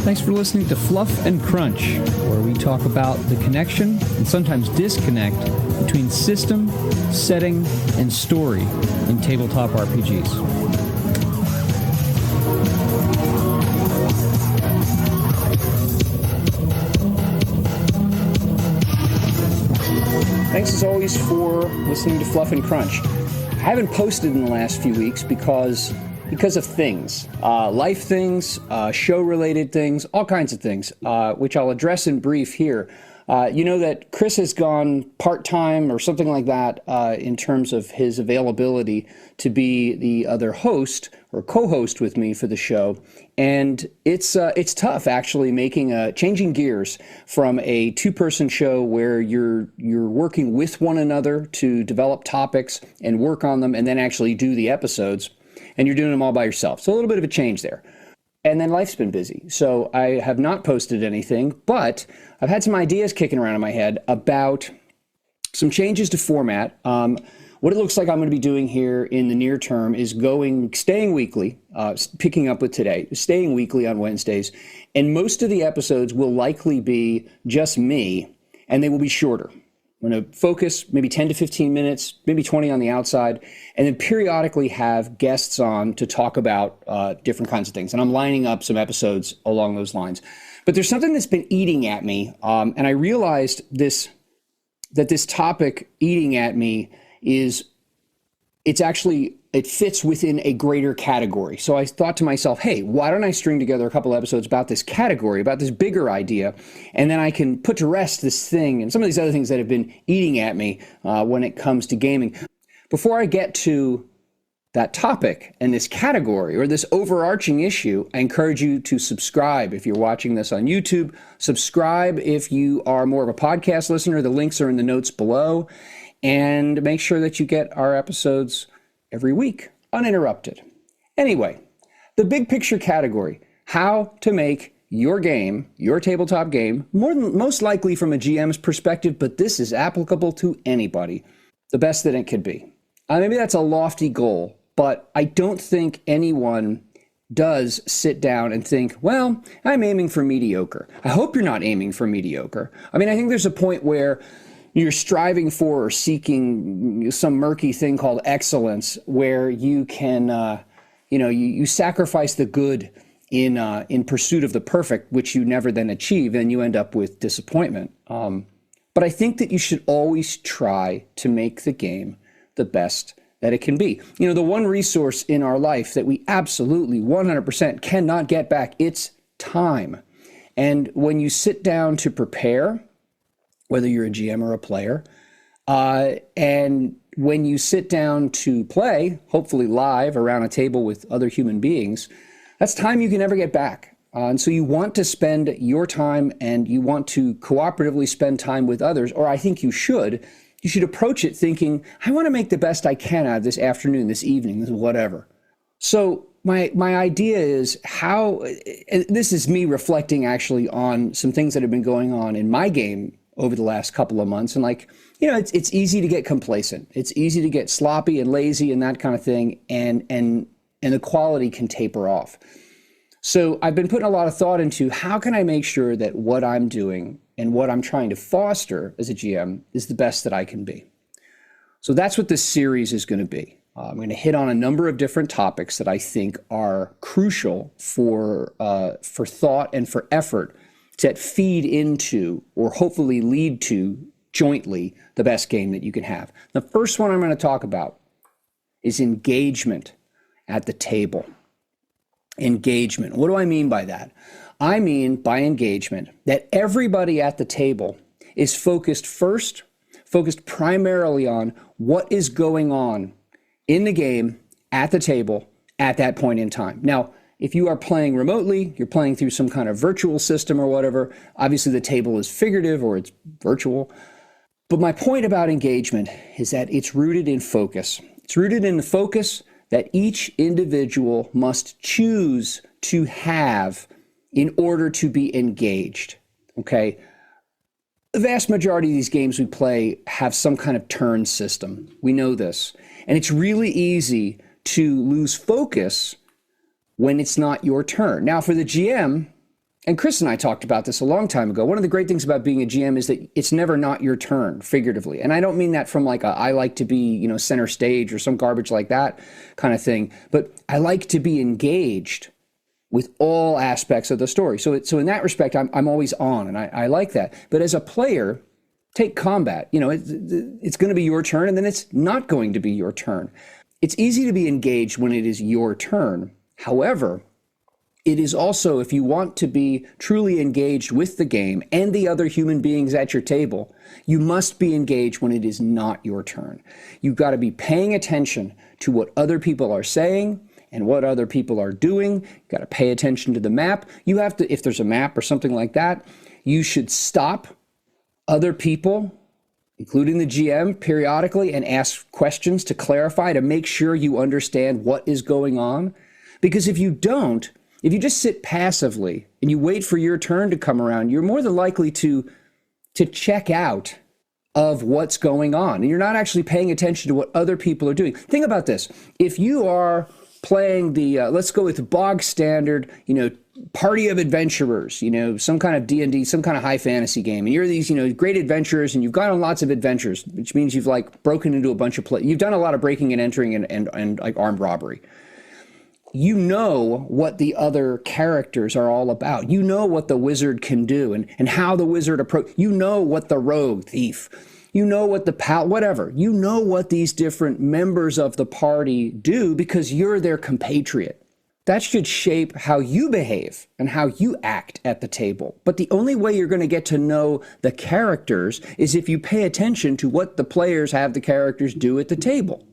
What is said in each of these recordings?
Thanks for listening to Fluff and Crunch, where we talk about the connection and sometimes disconnect between system, setting, and story in tabletop RPGs. Thanks as always for listening to Fluff and Crunch. I haven't posted in the last few weeks because of things, life things, show-related things, all kinds of things, which I'll address in brief here. You know that Chris has gone part-time or something like that in terms of his availability to be the other host or co-host with me for the show, and it's tough actually changing gears from a two-person show where you're working with one another to develop topics and work on them, and then actually do the episodes, and you're doing them all by yourself. So a little bit of a change there. And then life's been busy. So I have not posted anything, but I've had some ideas kicking around in my head about some changes to format. What it looks like I'm going to be doing here in the near term is staying weekly, picking up with today, staying weekly on Wednesdays. And most of the episodes will likely be just me, and they will be shorter. I'm going to focus maybe 10 to 15 minutes, maybe 20 on the outside, and then periodically have guests on to talk about different kinds of things. And I'm lining up some episodes along those lines. But there's something that's been eating at me, and I realized that this topic eating at me it fits within a greater category. So I thought to myself, hey, why don't I string together a couple episodes about this category, about this bigger idea, and then I can put to rest this thing and some of these other things that have been eating at me when it comes to gaming. Before I get to that topic and this category or this overarching issue, I encourage you to subscribe if you're watching this on YouTube. Subscribe if you are more of a podcast listener. The links are in the notes below. And make sure that you get our episodes every week, uninterrupted. Anyway, the big picture category, how to make your game, your tabletop game, most likely from a GM's perspective, but this is applicable to anybody, the best that it could be. Maybe that's a lofty goal, but I don't think anyone does sit down and think, well, I'm aiming for mediocre. I hope you're not aiming for mediocre. I mean, I think there's a point where you're striving for or seeking some murky thing called excellence, where you can, you sacrifice the good in pursuit of the perfect, which you never then achieve, and you end up with disappointment. But I think that you should always try to make the game the best that it can be. You know, the one resource in our life that we absolutely 100% cannot get back, it's time. And when you sit down to prepare, whether you're a GM or a player, and when you sit down to play, hopefully live around a table with other human beings, that's time you can never get back. And so you want to spend your time, and you want to cooperatively spend time with others, or I think you should approach it thinking, I want to make the best I can out of this afternoon, this evening, this whatever. So my idea is this is me reflecting actually on some things that have been going on in my game over the last couple of months. And it's easy to get complacent. It's easy to get sloppy and lazy and that kind of thing. And the quality can taper off. So I've been putting a lot of thought into how can I make sure that what I'm doing and what I'm trying to foster as a GM is the best that I can be. So that's what this series is going to be. I'm going to hit on a number of different topics that I think are crucial for thought and for effort that feed into or hopefully lead to jointly the best game that you can have. The first one I'm going to talk about is engagement at the table. Engagement. What do I mean by that? I mean by engagement that everybody at the table is focused primarily on what is going on in the game at the table at that point in time. Now, if you are playing remotely, you're playing through some kind of virtual system or whatever, obviously the table is figurative or it's virtual. But my point about engagement is that it's rooted in focus. It's rooted in the focus that each individual must choose to have in order to be engaged, okay? The vast majority of these games we play have some kind of turn system. We know this. And it's really easy to lose focus when it's not your turn. Now, for the GM, And Chris and I talked about this a long time ago. One of the great things about being a GM is that it's never not your turn, figuratively. And I don't mean that from like I like to be, center stage or some garbage like that kind of thing. But I like to be engaged with all aspects of the story. So in that respect, I'm always on, and I like that. But as a player, take combat. It's going to be your turn, and then it's not going to be your turn. It's easy to be engaged when it is your turn. However, it is also, if you want to be truly engaged with the game and the other human beings at your table, you must be engaged when it is not your turn. You've got to be paying attention to what other people are saying and what other people are doing. You've got to pay attention to the map. You have to, if there's a map or something like that, you should stop other people, including the GM, periodically and ask questions to clarify, to make sure you understand what is going on. Because if you don't, if you just sit passively and you wait for your turn to come around, you're more than likely to check out of what's going on. And you're not actually paying attention to what other people are doing. Think about this. If you are playing the, let's go with the bog standard, party of adventurers, some kind of D&D, some kind of high fantasy game. And you're these, great adventurers, and you've gone on lots of adventures, which means you've like broken into a bunch of you've done a lot of breaking and entering and like armed robbery. You know what the other characters are all about. You know what the wizard can do and how the wizard you know what the rogue, thief, you know what the whatever. You know what these different members of the party do because you're their compatriot. That should shape how you behave and how you act at the table. But the only way you're going to get to know the characters is if you pay attention to what the players have the characters do at the table.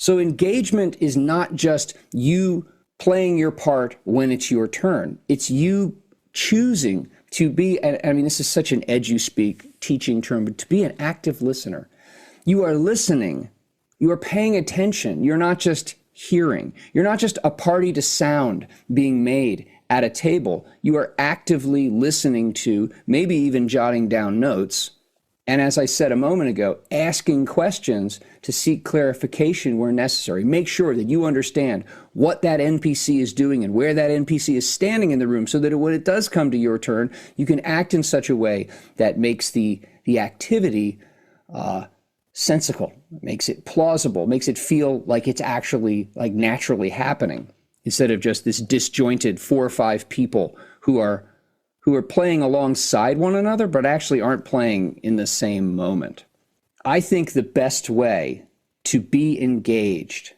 So engagement is not just you playing your part when it's your turn. It's you choosing to be, I mean, this is such an edu-speak teaching term, but to be an active listener. You are listening. You are paying attention. You're not just hearing. You're not just a party to sound being made at a table. You are actively listening to, maybe even jotting down notes. And as I said a moment ago, asking questions to seek clarification where necessary. Make sure that you understand what that NPC is doing and where that NPC is standing in the room so that when it does come to your turn, you can act in such a way that makes the activity sensical, makes it plausible, makes it feel like it's actually like naturally happening instead of just this disjointed 4 or 5 people who are playing alongside one another, but actually aren't playing in the same moment. I think the best way to be engaged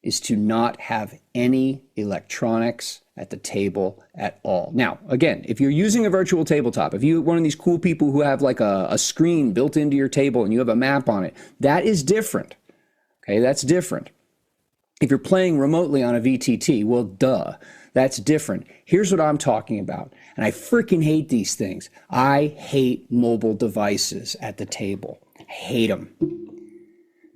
is to not have any electronics at the table at all. Now, again, if you're using a virtual tabletop, if you're one of these cool people who have like a screen built into your table and you have a map on it, that is different. Okay, that's different. If you're playing remotely on a VTT, well, duh, that's different. Here's what I'm talking about. And I freaking hate these things. I hate mobile devices at the table. I hate them.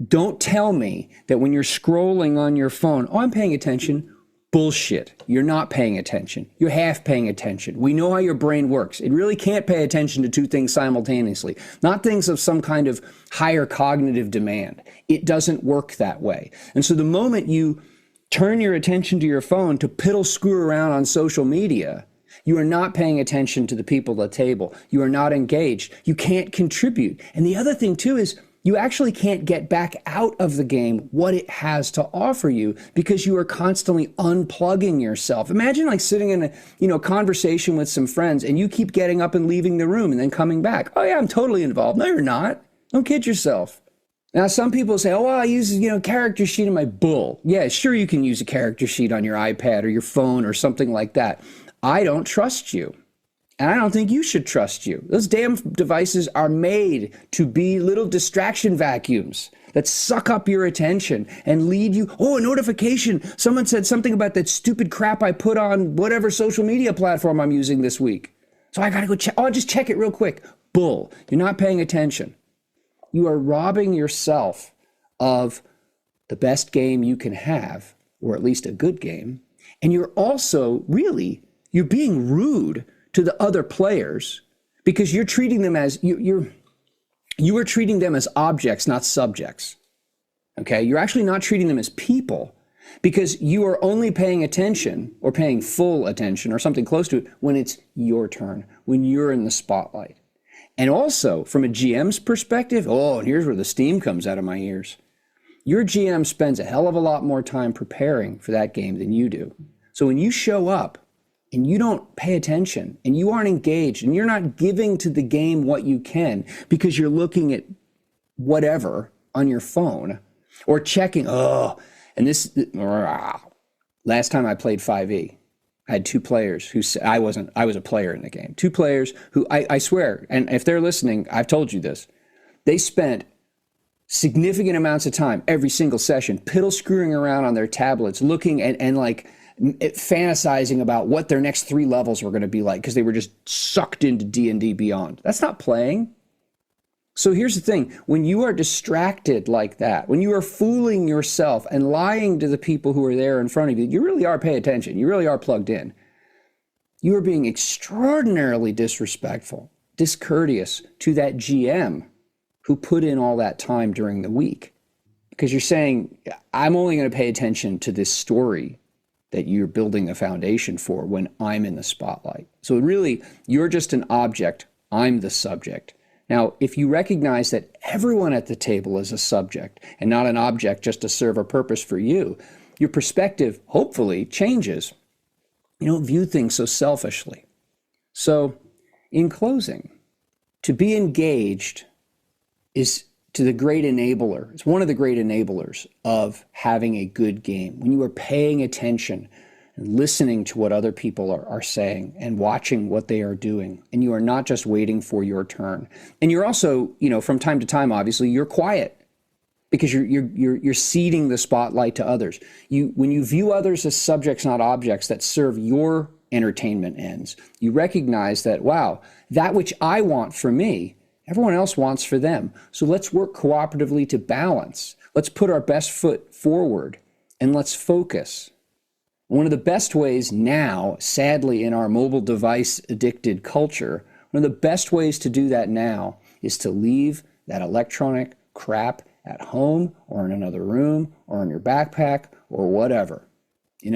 Don't tell me that when you're scrolling on your phone, oh, I'm paying attention. Bullshit. You're not paying attention. You're half paying attention. We know how your brain works. It really can't pay attention to 2 things simultaneously, not things of some kind of higher cognitive demand. It doesn't work that way. And so the moment you turn your attention to your phone to piddle screw around on social media, you are not paying attention to the people at the table. You are not engaged. You can't contribute. And the other thing too is you actually can't get back out of the game what it has to offer you because you are constantly unplugging yourself. Imagine like sitting in a conversation with some friends and you keep getting up and leaving the room and then coming back. Oh yeah, I'm totally involved. No, you're not. Don't kid yourself. Now, some people say, oh, well, I use, character sheet in my bull. Yeah, sure, you can use a character sheet on your iPad or your phone or something like that. I don't trust you. And I don't think you should trust you. Those damn devices are made to be little distraction vacuums that suck up your attention and lead you. Oh, a notification. Someone said something about that stupid crap I put on whatever social media platform I'm using this week. So I got to go check. Oh, I'll just check it real quick. Bull. You're not paying attention. You are robbing yourself of the best game you can have, or at least a good game. And you're also you're being rude to the other players because you're treating them as you are treating them as objects, not subjects. Okay? You're actually not treating them as people. because you are only paying attention or paying full attention or something close to it when it's your turn, when you're in the spotlight. And also from a GM's perspective, and here's where the steam comes out of my ears. Your GM spends a hell of a lot more time preparing for that game than you do. So when you show up and you don't pay attention and you aren't engaged and you're not giving to the game what you can because you're looking at whatever on your phone or checking, last time I played 5e, I had two players who I was a player in the game. Two players who I swear, and if they're listening, I've told you this, they spent significant amounts of time every single session piddle screwing around on their tablets, looking and like fantasizing about what their next 3 levels were going to be like because they were just sucked into D&D Beyond. That's not playing. So here's the thing. When you are distracted like that, when you are fooling yourself and lying to the people who are there in front of you, you really are paying attention. You really are plugged in. You are being extraordinarily disrespectful, discourteous to that GM who put in all that time during the week. Because you're saying, I'm only going to pay attention to this story that you're building a foundation for when I'm in the spotlight. So really, you're just an object. I'm the subject. Now, if you recognize that everyone at the table is a subject and not an object just to serve a purpose for you, your perspective hopefully changes. You don't view things so selfishly. So, in closing, to be engaged is to the great enabler. It's one of the great enablers of having a good game. When you are paying attention and listening to what other people are saying and watching what they are doing, and you are not just waiting for your turn. And you're also, from time to time, obviously, you're quiet because you're ceding the spotlight to others. When you view others as subjects, not objects, that serve your entertainment ends, you recognize that, wow, that which I want for me, everyone else wants for them. So let's work cooperatively to balance. Let's put our best foot forward and let's focus. One of the best ways now, sadly, in our mobile device addicted culture, one of the best ways to do that now is to leave that electronic crap at home or in another room or in your backpack or whatever. If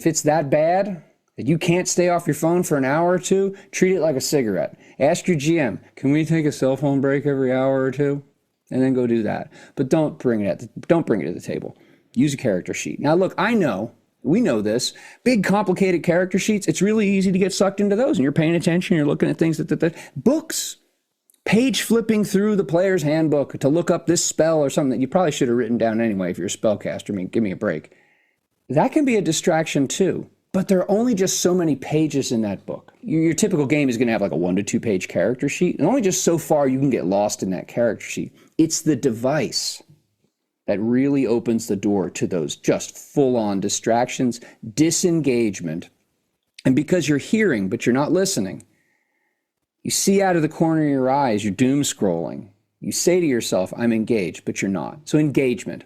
it's that bad that you can't stay off your phone for an hour or two, treat it like a cigarette. Ask your GM, can we take a cell phone break every hour or two? And then go do that. But don't bring it to the table. Use a character sheet. Now, look, we know this. Big, complicated character sheets, it's really easy to get sucked into those. And you're paying attention, you're looking at things books, page flipping through the player's handbook to look up this spell or something that you probably should have written down anyway if you're a spellcaster. Give me a break. That can be a distraction too. But there are only just so many pages in that book. Your typical game is going to have like a 1 to 2 page character sheet, and only just so far you can get lost in that character sheet. It's the device that really opens the door to those just full-on distractions, disengagement. And because you're hearing, but you're not listening, you see out of the corner of your eyes, you're doom scrolling. You say to yourself, I'm engaged, but you're not. So engagement.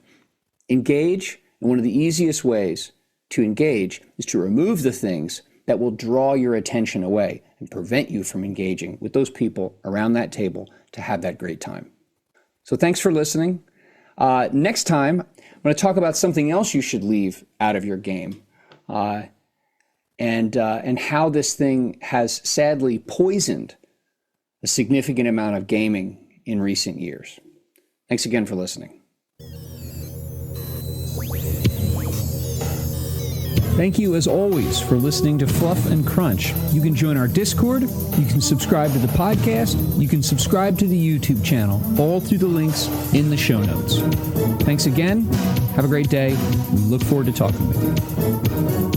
Engage, and one of the easiest ways to engage is to remove the things that will draw your attention away and prevent you from engaging with those people around that table to have that great time. So thanks for listening. Next time, I'm going to talk about something else you should leave out of your game, and how this thing has sadly poisoned a significant amount of gaming in recent years. Thanks again for listening. Thank you, as always, for listening to Fluff and Crunch. You can join our Discord, you can subscribe to the podcast, you can subscribe to the YouTube channel, all through the links in the show notes. Thanks again. Have a great day. We look forward to talking with you.